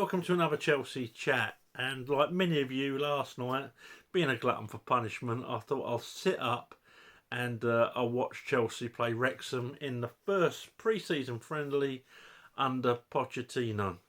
welcome to another Chelsea chat. And like many of you last night, being a glutton for punishment, I thought I'll sit up and I'll watch Chelsea play Wrexham in the first pre-season friendly under Pochettino.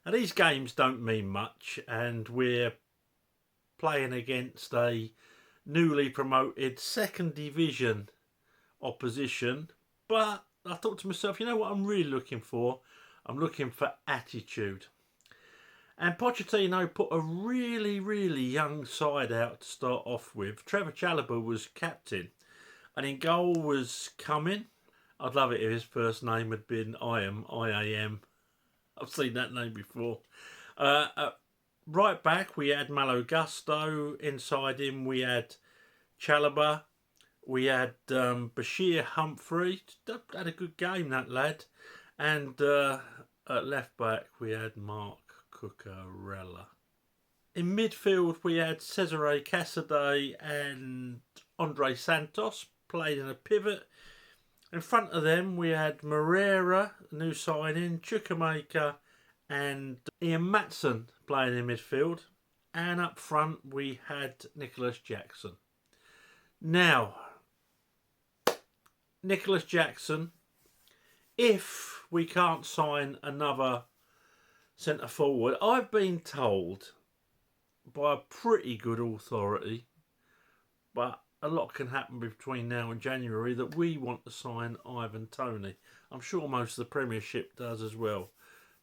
Now these games don't mean much, and we're playing against a newly promoted second division opposition. But I thought to myself, you know what I'm really looking for? I'm looking for attitude. And Pochettino put a really young side out to start off with. Trevor Chalobah was captain, and in goal was Cumming. I'd love it if his first name had been I-am. I've seen that name before. Right back, we had Malo Gusto. Inside him, we had Chalobah. We had Bashir Humphrey. Had a good game, that lad. And at left back, we had Mark Cucurella. In midfield, we had Cesare Casadei and Andre Santos played in a pivot. In front of them, we had Moreira, new signing, Chukwuemeka and Ian Matson playing in midfield. And up front, we had Nicholas Jackson. Now, Nicholas Jackson, if we can't sign another centre forward, I've been told by a pretty good authority, but a lot can happen between now and January, that we want to sign Ivan Toney. I'm sure most of the Premiership does as well,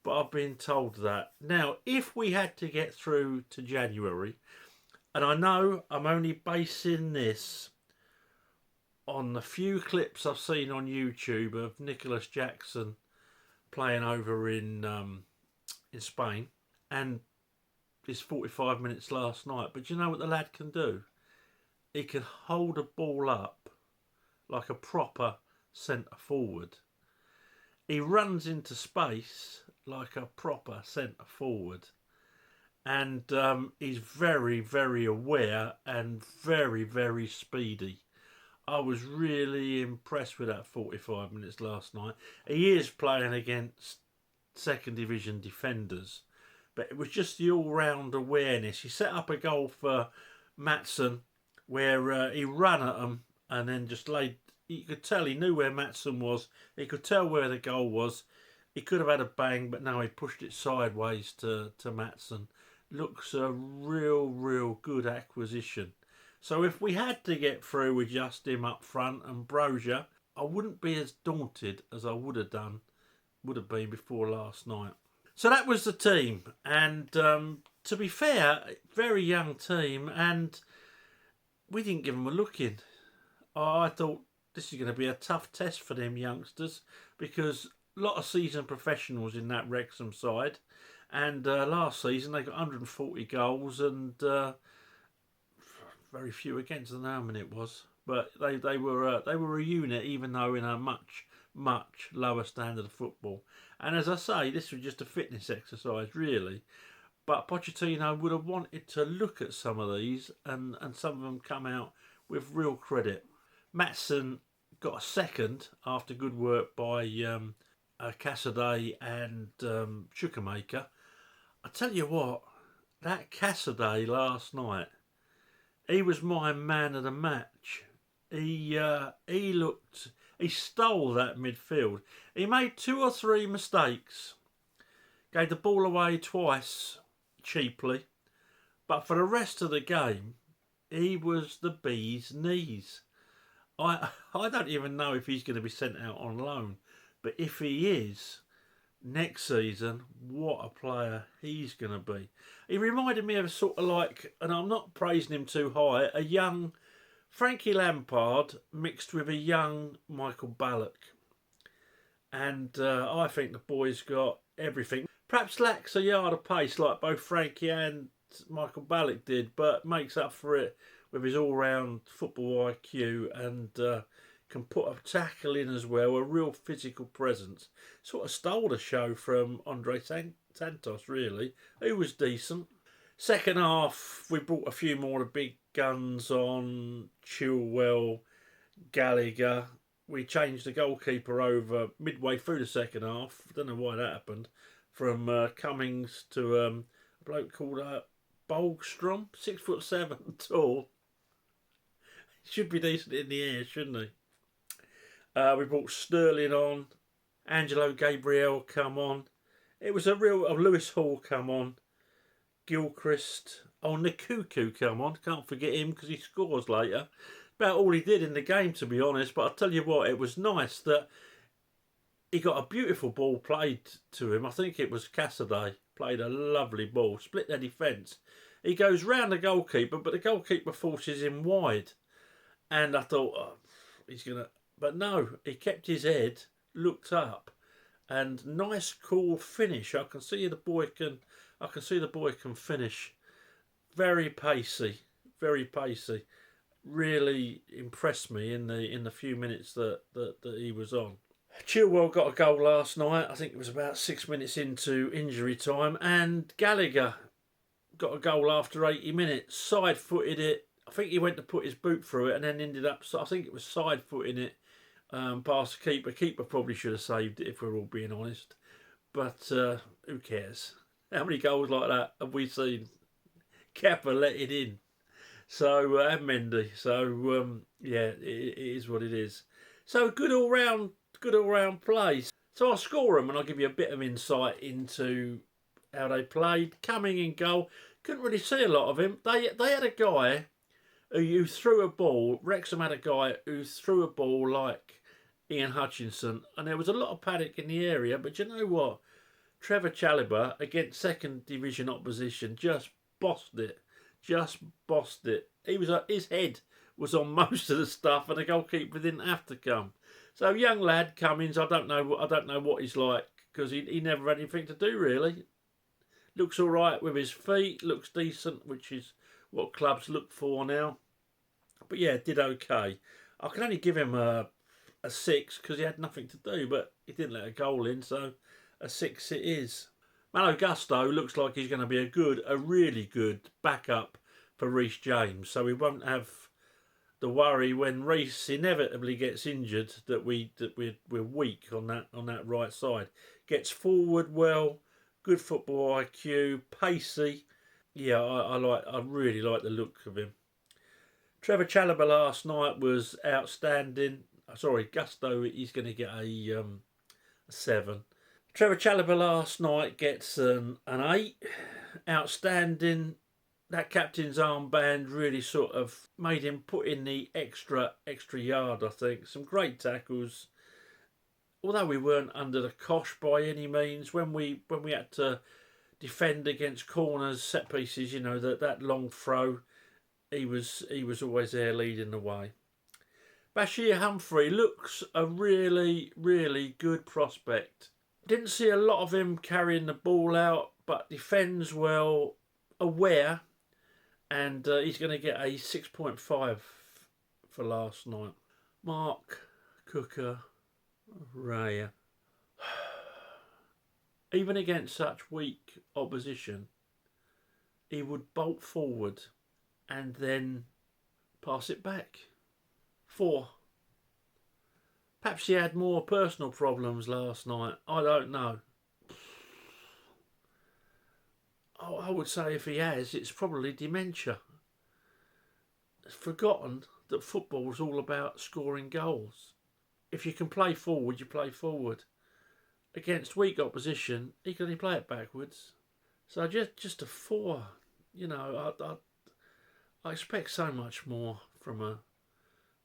but I've been told that. Now, if we had to get through to January, and I know I'm only basing this on the few clips I've seen on YouTube of Nicholas Jackson playing over in Spain, and his 45 minutes last night. But you know what the lad can do? He can hold a ball up like a proper centre forward. He runs into space like a proper centre forward. And he's very aware and very speedy. I was really impressed with that 45 minutes last night. He is playing against second division defenders, but it was just the all-round awareness. He set up a goal for Matson where he ran at him and then just laid. You could tell he knew where Matson was. He could tell where the goal was. He could have had a bang, but no, he pushed it sideways to Matson. Looks a real good acquisition. So if we had to get through with just him up front and Brozier, I wouldn't be as daunted as I would have been before last night. So that was the team, and to be fair, very young team, and we didn't give them a look in. I thought this is going to be a tough test for them youngsters, because a lot of seasoned professionals in that Wrexham side, and last season they got 140 goals and very few against. I don't know how many it was, but they were a unit, even though in a much lower standard of football. And as I say, this was just a fitness exercise, really. But Pochettino would have wanted to look at some of these, and some of them come out with real credit. Matson got a second after good work by Casadei and Chukwuemeka. I tell you what, that Casadei last night, he was my man of the match. He stole that midfield. He made 2 or 3 mistakes, gave the ball away twice cheaply, but for the rest of the game, he was the bee's knees. I don't even know if he's going to be sent out on loan, but if he is, next season, what a player he's going to be. He reminded me of sort of like, and I'm not praising him too high, a young Frankie Lampard mixed with a young Michael Ballack. And I think the boy's got everything. Perhaps lacks a yard of pace like both Frankie and Michael Ballack did, but makes up for it with his all-round football IQ, and can put a tackle in as well, a real physical presence. Sort of stole the show from Andre Santos, really, who was decent. Second half, we brought a few more of the big guns on, Chilwell, Gallagher. We changed the goalkeeper over midway through the second half. I don't know why that happened, from Cummings to a bloke called Bolgstrom, 6'7" tall. Should be decent in the air, shouldn't he? We brought Sterling on, Angelo Gabriel come on. It was a real Lewis Hall come on, Gilchrist, Nkuku come on. Can't forget him because he scores later. About all he did in the game, to be honest. But I'll tell you what, it was nice that he got a beautiful ball played to him. I think it was Cassidy played a lovely ball, split their defence. He goes round the goalkeeper, but the goalkeeper forces him wide. And I thought, oh, he's gonna. But no, he kept his head, looked up, and nice, cool finish. I can see the boy can finish. Very pacey, very pacey. Really impressed me in the few minutes that he was on. Chilwell got a goal last night. I think it was about 6 minutes into injury time, and Gallagher got a goal after 80 minutes. Side-footed it. I think he went to put his boot through it and then ended up. I think it was side-footing it past the keeper. Keeper probably should have saved it if we're all being honest. But who cares? How many goals like that have we seen? Kappa let it in. So and Mendy. So yeah, it is what it is. So good all round play. So I'll score them and I'll give you a bit of insight into how they played. Coming in goal, couldn't really see a lot of him. They had a guy who threw a ball. Wrexham had a guy who threw a ball like Ian Hutchinson, and there was a lot of panic in the area. But you know what? Trevor Chalobah against second division opposition just bossed it. His head was on most of the stuff, and the goalkeeper didn't have to come. So young lad Cummings, I don't know what he's like because he never had anything to do really. Looks all right with his feet, looks decent, which is what clubs look for now. But yeah, did okay. I can only give him a 6 because he had nothing to do, but he didn't let a goal in, so a 6 it is. Malo Gusto looks like he's going to be a really good backup for Reece James, so we won't have the worry when Reece inevitably gets injured that we're weak on that right side. Gets forward well, good football IQ, pacey. Yeah, I really like the look of him. Trevor Chalobah last night was outstanding. Sorry, Gusto, he's going to get a 7. Trevor Chalobah last night gets an 8. Outstanding. That captain's armband really sort of made him put in the extra yard, I think. Some great tackles. Although we weren't under the cosh by any means, when we had to defend against corners, set pieces, you know, that long throw, he was always there leading the way. Bashir Humphrey looks a really, really good prospect. Didn't see a lot of him carrying the ball out, but defends well, aware, and he's going to get a 6.5 for last night. Mark Cooker Raya. Even against such weak opposition, he would bolt forward and then pass it back. 4. Perhaps he had more personal problems last night. I don't know. I would say if he has, it's probably dementia. It's forgotten that football is all about scoring goals. If you can play forward, you play forward. Against weak opposition, he can only play it backwards. So just a 4. You know, I expect so much more from a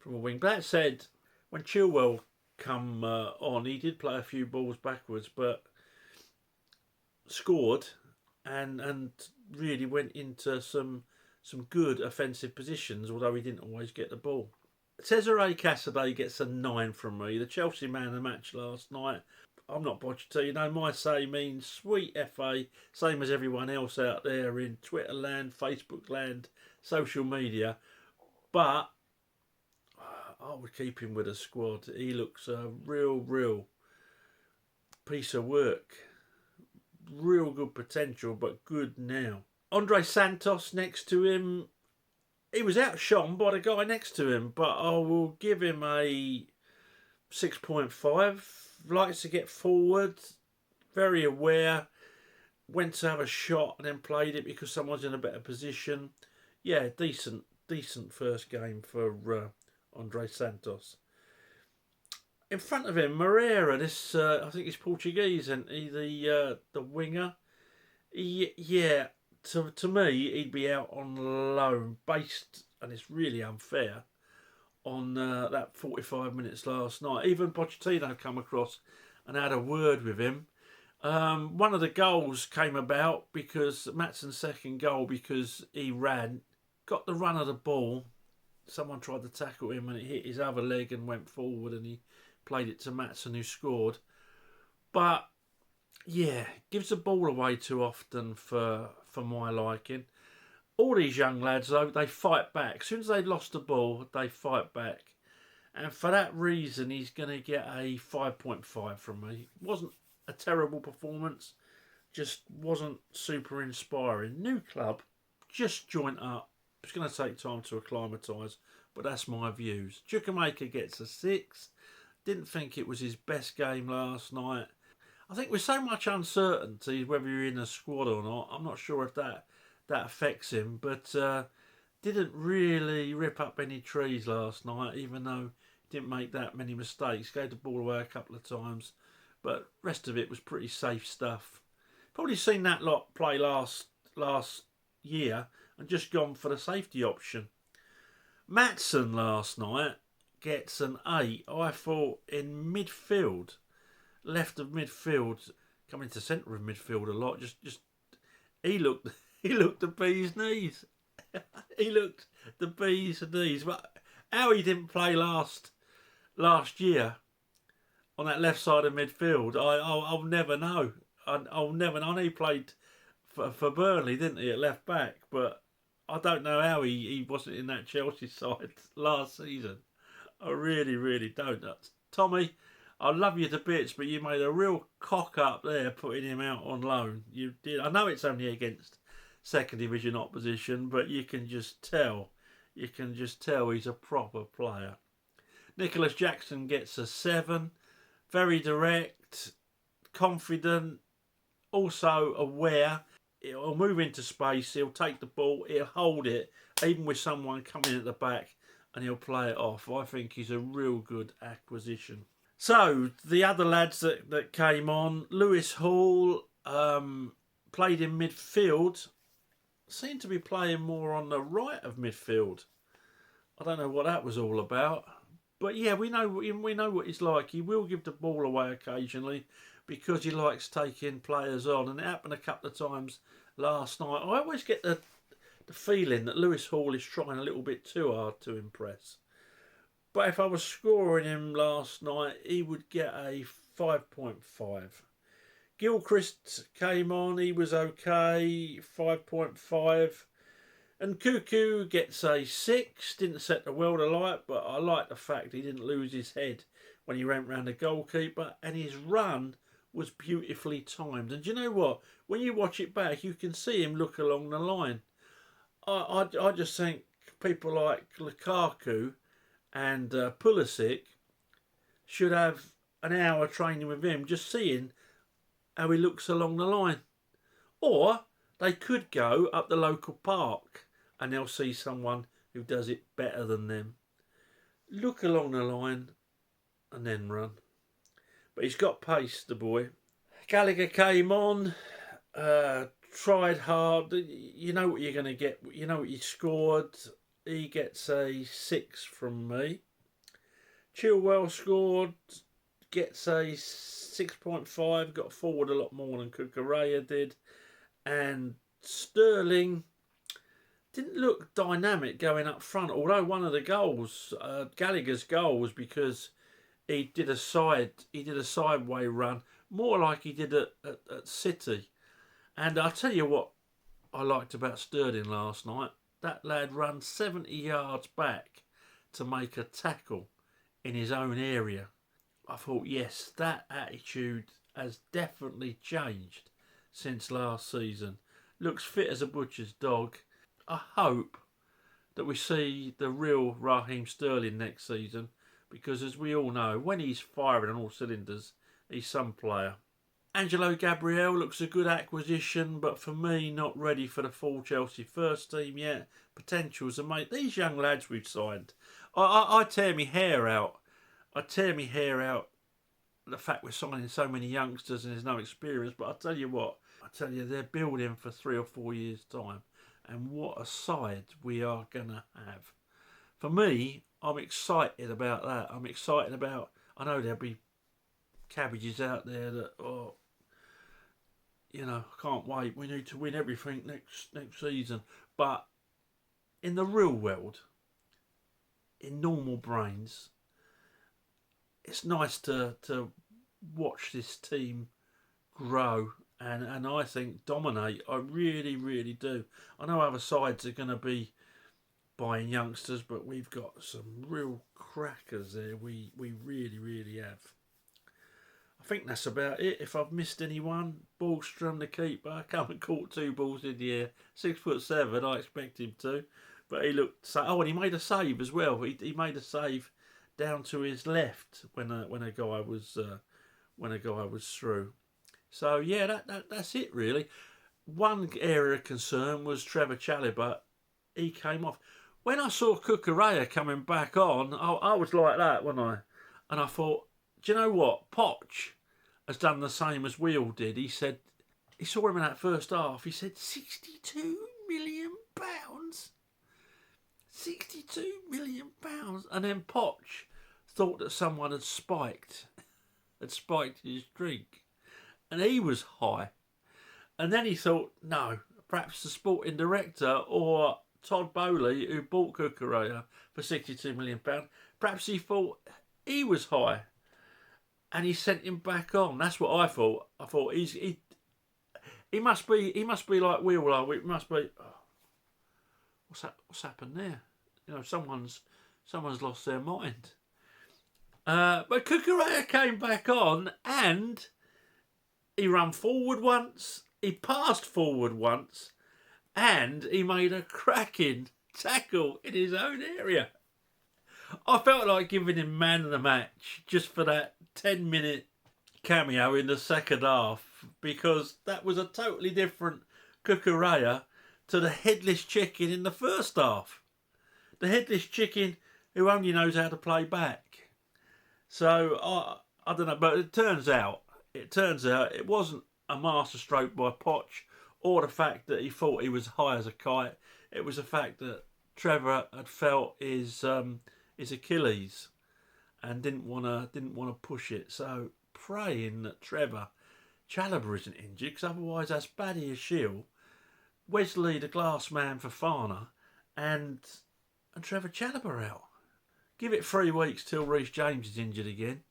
wing. But that said, when Chilwell come on, he did play a few balls backwards, but scored and really went into some good offensive positions, although he didn't always get the ball. Cesare Cassidy gets a 9 from me. The Chelsea man of the match last night. I'm not Pochettino. My say means sweet FA, same as everyone else out there in Twitter land, Facebook land, social media. But I would keep him with a squad. He looks a real piece of work. Real good potential, but good now. Andre Santos next to him. He was outshone by the guy next to him, but I will give him a 6.5. Likes to get forward. Very aware. went to have a shot and then played it because someone's in a better position. Yeah, decent first game for Andre Santos. In front of him, Moreira, this I think he's Portuguese, and he the winger. Yeah, to me, he'd be out on loan, based, and it's really unfair, on that 45 minutes last night. Even Pochettino come across and had a word with him. One of the goals came about because Matsson's second goal, because he got the run of the ball. Someone tried to tackle him and it hit his other leg and went forward, and he played it to Maatsen, who scored. But yeah, gives the ball away too often for my liking. All these young lads, though, they fight back. As soon as they lost the ball, they fight back. And for that reason, he's going to get a 5.5 from me. It wasn't a terrible performance, just wasn't super inspiring. New club, just joint up. It's going to take time to acclimatise, but that's my views. Chukwuemeka gets a 6. Didn't think it was his best game last night. I think with so much uncertainty whether you're in a squad or not, I'm not sure if that affects him, but didn't really rip up any trees last night, even though he didn't make that many mistakes. Gave the ball away a couple of times, but rest of it was pretty safe stuff. Probably seen that lot play last year and just gone for the safety option. Maatsen last night gets an 8. I thought in midfield, left of midfield, coming to centre of midfield a lot. Just he looked the bee's knees. He looked the bee's knees. But how he didn't play last year on that left side of midfield, I'll never know. I'll never know. I know he played for Burnley, didn't he, at left back? But I don't know how he wasn't in that Chelsea side last season. I really, really don't. Tommy, I love you to bits, but you made a real cock up there putting him out on loan. You did. I know it's only against second division opposition, but you can just tell. You can just tell he's a proper player. Nicholas Jackson gets a 7. Very direct, confident, also aware. He'll move into space, he'll take the ball, he'll hold it, even with someone coming at the back, and he'll play it off. I think he's a real good acquisition. So, the other lads that came on, Lewis Hall played in midfield, seemed to be playing more on the right of midfield. I don't know what that was all about. But yeah, we know what he's like. He will give the ball away occasionally because he likes taking players on. And it happened a couple of times last night. I always get the feeling that Lewis Hall is trying a little bit too hard to impress. But if I was scoring him last night, he would get a 5.5. Gilchrist came on, he was okay, 5.5. And Cuckoo gets a 6. Didn't set the world alight, but I like the fact he didn't lose his head when he went round the goalkeeper. And his run was beautifully timed. And do you know what? When you watch it back, you can see him look along the line. I just think people like Lukaku and Pulisic should have an hour training with him, just seeing how he looks along the line. Or they could go up the local park and they'll see someone who does it better than them. Look along the line and then run. But he's got pace, the boy. Gallagher came on, tried hard. You know what you're going to get. You know what he scored. He gets a 6 from me. Chilwell scored, gets a 6.5. Got forward a lot more than Cucurella did. And Sterling didn't look dynamic going up front, although one of the goals, Gallagher's goal, was because he did a sideway run, more like he did at City. And I'll tell you what I liked about Sterling last night. That lad ran 70 yards back to make a tackle in his own area. I thought, yes, that attitude has definitely changed since last season. Looks fit as a butcher's dog. I hope that we see the real Raheem Sterling next season, because as we all know, when he's firing on all cylinders, he's some player. Angelo Gabriel looks a good acquisition, but for me, not ready for the full Chelsea first team yet. Potentials, and mate, these young lads we've signed, I tear my hair out. I tear my hair out. The fact we're signing so many youngsters and there's no experience, but I tell you what, they're building for 3 or 4 years' time, and what a side we are gonna have. For me, I'm excited about that. I'm excited about. I know there'll be cabbages out there that, I can't wait. We need to win everything next season. But in the real world, in normal brains, it's nice to watch this team grow and I think dominate. I really, really do. I know other sides are going to be buying youngsters, but we've got some real crackers there. We really, really have. I think that's about it. If I've missed anyone, Ballstrom, the keeper, come and caught 2 balls in the air. 6'7", I expect him to. But he looked... and he made a save as well. He made a save down to his left when a guy was through. So yeah, that's it really. One area of concern was Trevor Chalobah. He came off. When I saw Cucurella coming back on, I was like that, wasn't I? And I thought, do you know what? Potch has done the same as we all did. He said, he saw him in that first half. He said, £62 million. £62 million. And then Potch thought that someone had spiked his drink. And he was high. And then he thought, no, perhaps the sporting director or Todd Bowley, who bought Cucurella for £62 million, perhaps he thought he was high. And he sent him back on. That's what I thought. I thought he must be like we all are. It must be. Oh, what's happened there? Someone's lost their mind. But Cucurella came back on and he ran forward once. He passed forward once, and he made a cracking tackle in his own area. I felt like giving him man of the match just for that 10-minute cameo in the second half, because that was a totally different Cucurella to the headless chicken in the first half. The headless chicken who only knows how to play back. So I don't know, but it turns out it wasn't a masterstroke by Potch or the fact that he thought he was high as a kite. It was the fact that Trevor had felt his Achilles and didn't want to push it. So praying that Trevor Chalobah isn't injured, because otherwise that's Baddy Ashiel, Wesley the glass man for Fana, and Trevor Chalobah out. Give it 3 weeks till Reece James is injured again,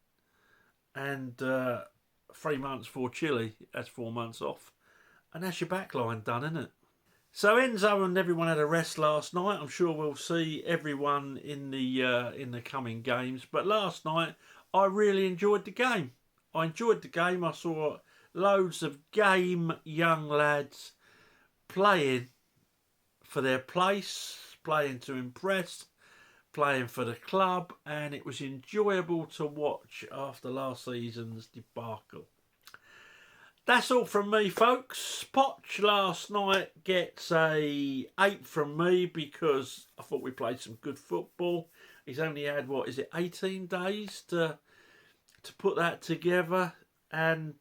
and 3 months for Chile. That's 4 months off, and that's your backline done, isn't it? So Enzo and everyone had a rest last night. I'm sure we'll see everyone in the coming games. But last night I really enjoyed the game. I saw loads of game young lads playing for their place, playing to impress, playing for the club, and it was enjoyable to watch after last season's debacle. That's all from me, folks. Potch last night gets a 8 from me because I thought we played some good football. He's only had, 18 days to put that together. And,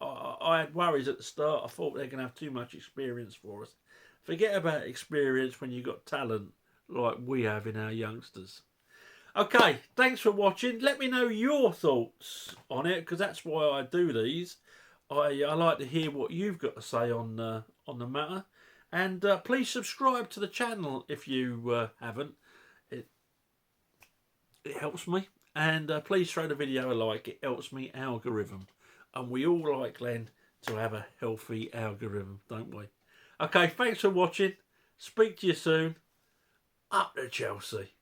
I had worries at the start. I thought they're going to have too much experience for us. Forget about experience when you've got talent like we have in our youngsters. Okay, thanks for watching. Let me know your thoughts on it, because that's why I do these. I like to hear what you've got to say on the matter. And please subscribe to the channel if you haven't. It helps me. And please throw the video a like. It helps me algorithm. And we all like, Len, to have a healthy algorithm, don't we? Okay, thanks for watching. Speak to you soon. Up to Chelsea.